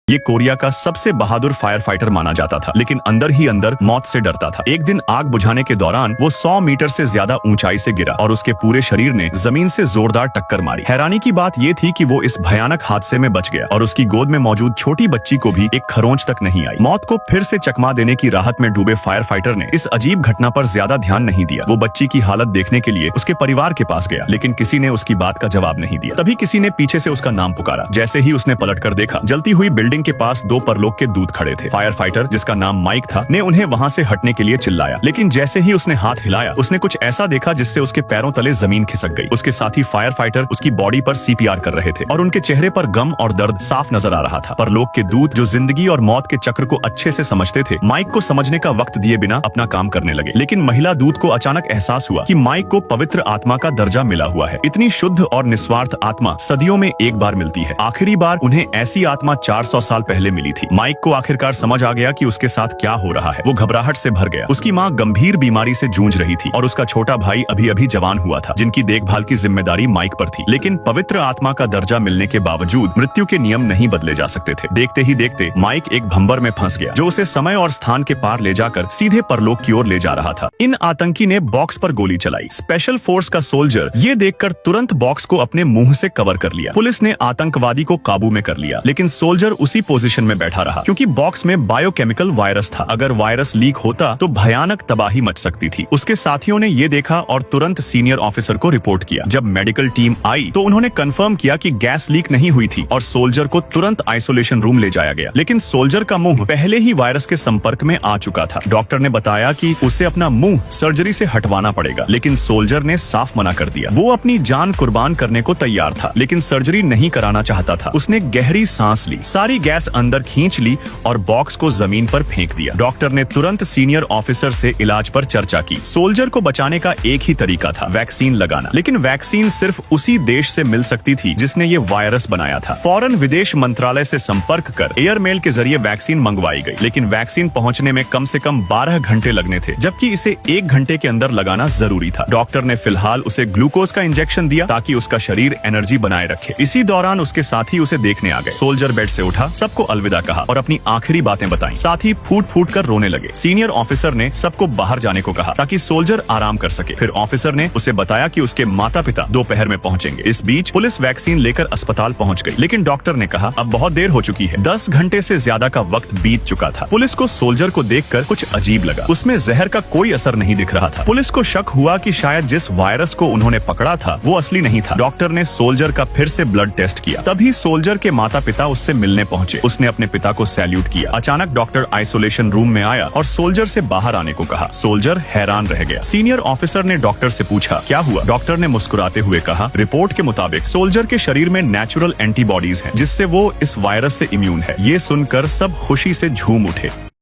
ये कोरिया का सबसे बहादुर फायर फाइटर माना जाता था, लेकिन अंदर ही अंदर मौत से डरता था। एक दिन आग बुझाने के दौरान वो 100 मीटर से ज्यादा ऊंचाई से गिरा और उसके पूरे शरीर ने जमीन से जोरदार टक्कर मारी। हैरानी की बात ये थी कि वो इस भयानक हादसे में बच गया और उसकी गोद में मौजूद छोटी बच्ची को भी एक खरोंच तक नहीं आई। मौत को फिर से चकमा देने की राहत में डूबे फायर फाइटर ने इस अजीब घटना पर ज्यादा ध्यान नहीं दिया। वो बच्ची की हालत देखने के लिए उसके परिवार के पास गया, लेकिन किसी ने उसकी बात का जवाब नहीं दिया। तभी किसी ने पीछे से उसका नाम पुकारा। जैसे ही उसने पलटकर देखा, जलती हुई बिल्डिंग के पास 2 परलोक के दूत खड़े थे। फायर फाइटर, जिसका नाम माइक था, ने उन्हें वहां से हटने के लिए चिल्लाया, लेकिन जैसे ही उसने हाथ हिलाया, उसने कुछ ऐसा देखा जिससे उसके पैरों तले जमीन खिसक गई। उसके साथी फायर फाइटर उसकी बॉडी पर सीपीआर कर रहे थे और उनके चेहरे पर गम और दर्द साफ नजर आ रहा था। परलोक के दूत, जो जिंदगी और मौत के चक्र को अच्छे से समझते थे, माइक को समझने का वक्त दिए बिना अपना काम करने लगे। लेकिन महिला दूत को अचानक एहसास हुआ कि माइक को पवित्र आत्मा का दर्जा मिला हुआ है। इतनी शुद्ध और निस्वार्थ आत्मा सदियों में एक बार मिलती है। आखिरी बार उन्हें ऐसी आत्मा 400 साल पहले मिली थी। माइक को आखिरकार समझ आ गया कि उसके साथ क्या हो रहा है। वो घबराहट से भर गया। उसकी माँ गंभीर बीमारी से जूझ रही थी और उसका छोटा भाई अभी अभी जवान हुआ था, जिनकी देखभाल की जिम्मेदारी माइक पर थी। लेकिन पवित्र आत्मा का दर्जा मिलने के बावजूद मृत्यु के नियम नहीं बदले जा सकते थे। देखते ही देखते माइक एक भंवर में फंस गया, जो उसे समय और स्थान के पार ले जाकर सीधे परलोक की ओर ले जा रहा था। इन आतंकी ने बॉक्स पर गोली चलाई। स्पेशल फोर्स का सोल्जर ये देखकर तुरंत बॉक्स को अपने मुंह से कवर कर लिया। पुलिस ने आतंकवादी को काबू में कर लिया, लेकिन सोल्जर उसी पोजीशन में बैठा रहा, क्योंकि बॉक्स में बायोकेमिकल वायरस था। अगर वायरस लीक होता तो भयानक तबाही मच सकती थी। उसके साथियों ने ये देखा और तुरंत सीनियर ऑफिसर को रिपोर्ट किया। जब मेडिकल टीम आई तो उन्होंने कंफर्म किया कि गैस लीक नहीं हुई थी और सोल्जर को तुरंत आइसोलेशन रूम ले जाया गया। लेकिन सोल्जर का मुंह पहले ही वायरस के संपर्क में आ चुका था। डॉक्टर ने बताया कि उसे अपना मुंह सर्जरी से हटवाना पड़ेगा, लेकिन सोल्जर ने साफ मना कर दिया। वो अपनी जान कुर्बान करने को तैयार था, लेकिन सर्जरी नहीं कराना चाहता था। उसने गहरी सांस ली, सारी गैस अंदर खींच ली और बॉक्स को जमीन पर फेंक दिया। डॉक्टर ने तुरंत सीनियर ऑफिसर से इलाज पर चर्चा की। सोल्जर को बचाने का एक ही तरीका था, वैक्सीन लगाना। लेकिन वैक्सीन सिर्फ उसी देश से मिल सकती थी जिसने ये वायरस बनाया था। फौरन विदेश मंत्रालय से संपर्क कर एयरमेल के जरिए वैक्सीन मंगवाई गई, लेकिन वैक्सीन पहुंचने में कम से कम 12 घंटे लगने थे, जबकि इसे 1 घंटे के अंदर लगाना जरूरी था। डॉक्टर ने फिलहाल उसे ग्लूकोज का इंजेक्शन दिया ताकि उसका शरीर एनर्जी बनाए रखे। इसी दौरान उसके साथी उसे देखने आ गए। सोल्जर बेड से उठा, सबको अलविदा कहा और अपनी आखिरी बातें बताई। साथी फूट फूट कर रोने लगे। सीनियर ऑफिसर ने सबको बाहर जाने को कहा ताकि सोल्जर आराम कर सके। फिर ऑफिसर ने उसे बताया कि उसके माता पिता दोपहर में पहुंचेंगे। इस बीच पुलिस वैक्सीन लेकर अस्पताल पहुंच गई, लेकिन डॉक्टर ने कहा अब बहुत देर हो चुकी है। 10 घंटे से ज्यादा का वक्त बीत चुका था। पुलिस को सोल्जर को देखकर कुछ अजीब लगा। उसमें जहर का कोई असर नहीं दिख रहा था। पुलिस को शक हुआ कि शायद जिस वायरस को उन्होंने पकड़ा था वो असली नहीं था। डॉक्टर ने सोल्जर का फिर से ब्लड टेस्ट किया। तभी सोल्जर के माता पिता उससे मिलने पहुंचे। उसने अपने पिता को सैल्यूट किया। अचानक डॉक्टर आइसोलेशन रूम में आया और सोल्जर से बाहर आने को कहा। सोल्जर हैरान रह गया। सीनियर ऑफिसर ने डॉक्टर से पूछा क्या हुआ। डॉक्टर ने मुस्कुराते हुए कहा रिपोर्ट के मुताबिक सोल्जर के शरीर में नेचुरल एंटीबॉडीज हैं, जिससे वो इस वायरस से इम्यून है। ये सुनकर सब खुशी से झूम उठे।